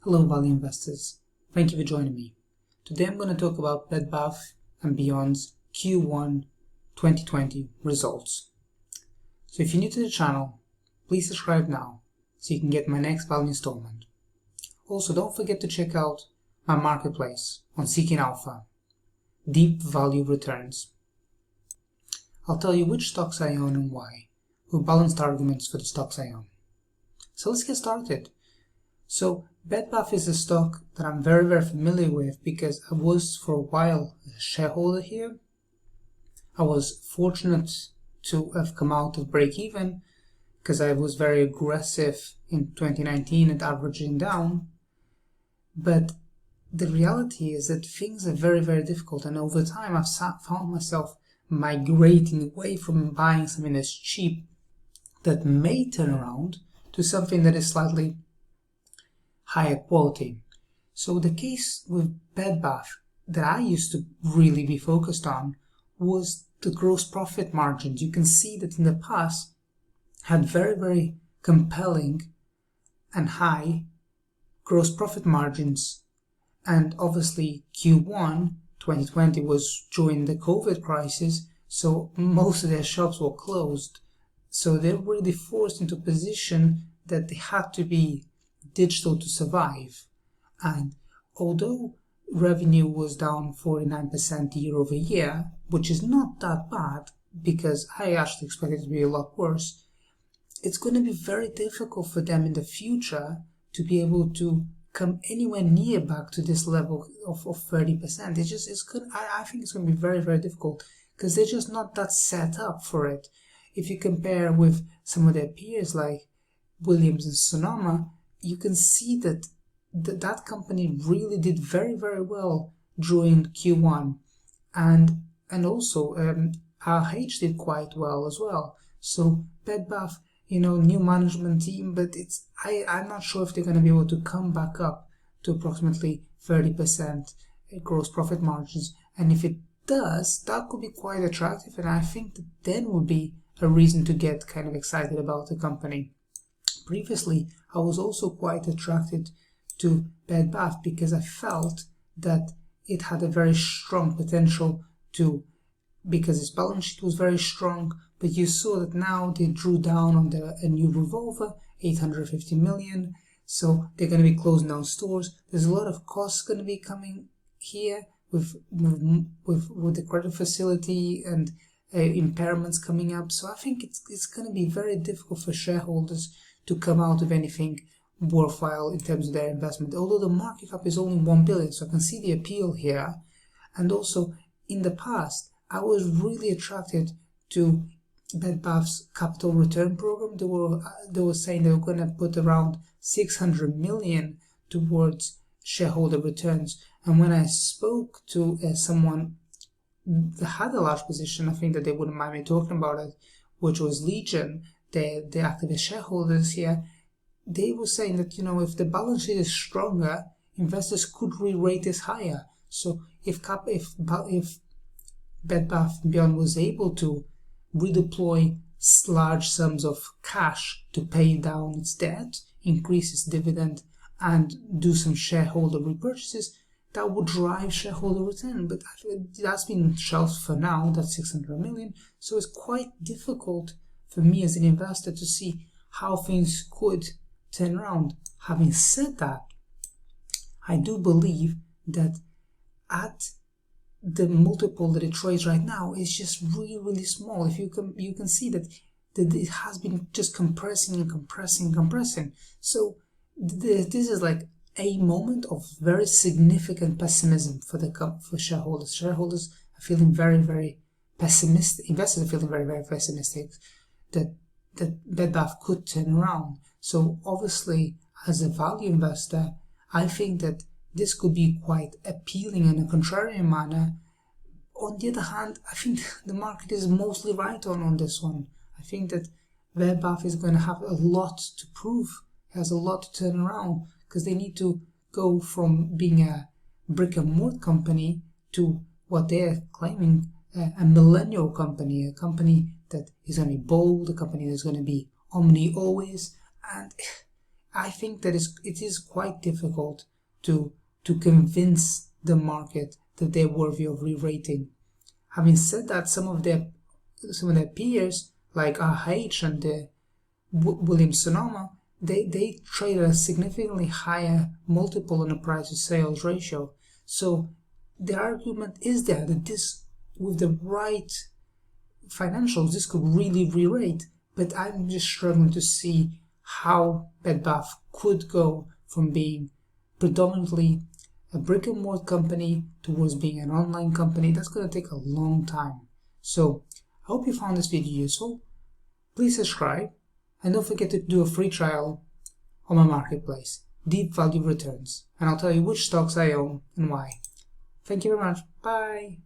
Hello value investors, thank you for joining me. Today I'm going to talk about Bed Bath & Beyond's Q1 2020 results. So if you're new to the channel, please subscribe now so you can get my next value installment. Also, don't forget to check out my marketplace on Seeking Alpha, Deep Value Returns. I'll tell you which stocks I own and why, with balanced arguments for the stocks I own. So let's get started. So Bed Bath is a stock that I'm very familiar with because I was for a while a shareholder here. I was fortunate to have come out of break even because I was very aggressive in 2019 at averaging down. But the reality is that things are very difficult, and over time I've found myself migrating away from buying something that's cheap that may turn around to something that is slightly higher quality. So the case with Bed Bath that I used to really be focused on was the gross profit margins. You can see that in the past had very compelling and high gross profit margins, and obviously Q1 2020 was during the COVID crisis, so most of their shops were closed. So they were really forced into a position that they had to be digital to survive. And although revenue was down 49% year over year, which is not that bad because I actually expected it to be a lot worse, it's going to be very difficult for them in the future to be able to come anywhere near back to this level of 30%. I think it's going to be very difficult because they're just not that set up for it. If you compare with some of their peers like Williams and Sonoma, you can see that that company really did very well during Q1, and also RH did quite well as well. So Bed Bath, new management team, but I'm not sure if they're going to be able to come back up to approximately 30% gross profit margins. And if it does, that could be quite attractive, and I think that then would be a reason to get kind of excited about the company. Previously, I was also quite attracted to Bed Bath because I felt that it had a very strong potential because its balance sheet was very strong, but you saw that now they drew down on a new revolver, 850 million, so they're going to be closing down stores. There's a lot of costs going to be coming here with the credit facility and impairments coming up, so I think it's going to be very difficult for shareholders to come out of anything worthwhile in terms of their investment, although the market cap is only 1 billion, so I can see the appeal here. And also, in the past, I was really attracted to Bed Bath's capital return program. They were saying they were going to put around 600 million towards shareholder returns, and when I spoke to someone that had a large position, I think that they wouldn't mind me talking about it, which was Legion, the activist shareholders here. They were saying that, if the balance sheet is stronger, investors could re-rate this higher. So if Bed Bath & Beyond was able to redeploy large sums of cash to pay down its debt, increase its dividend, and do some shareholder repurchases, that would drive shareholder return. But that's been shelved for now, that's 600 million. So it's quite difficult for me as an investor to see how things could turn around. Having said that, I do believe that at the multiple that it trades right now is just really small. If you can see that it has been just compressing. So this is like a moment of very significant pessimism for shareholders. Shareholders are feeling very pessimistic. Investors are feeling very pessimistic that Bed Bath could turn around. So obviously, as a value investor, I think that this could be quite appealing in a contrarian manner. On the other hand, I think the market is mostly right on this one. I think that Bed Bath is going to have a lot to prove. It has a lot to turn around because they need to go from being a brick and mortar company to what they're claiming a millennial company, a company that is going to be bold, a company that's going to be omni always. And I think that it is quite difficult to convince the market that they're worthy of re-rating. Having said that, some of their peers like RH and Williams-Sonoma, they trade at a significantly higher multiple on a price to sales ratio. So the argument is there that this, with the right financials, this could really re-rate. But I'm just struggling to see how Bed Bath could go from being predominantly a brick and mortar company towards being an online company. That's going to take a long time. So I hope you found this video useful. Please subscribe and don't forget to do a free trial on my marketplace, Deep Value Returns, and I'll tell you which stocks I own and why. Thank you very much. Bye.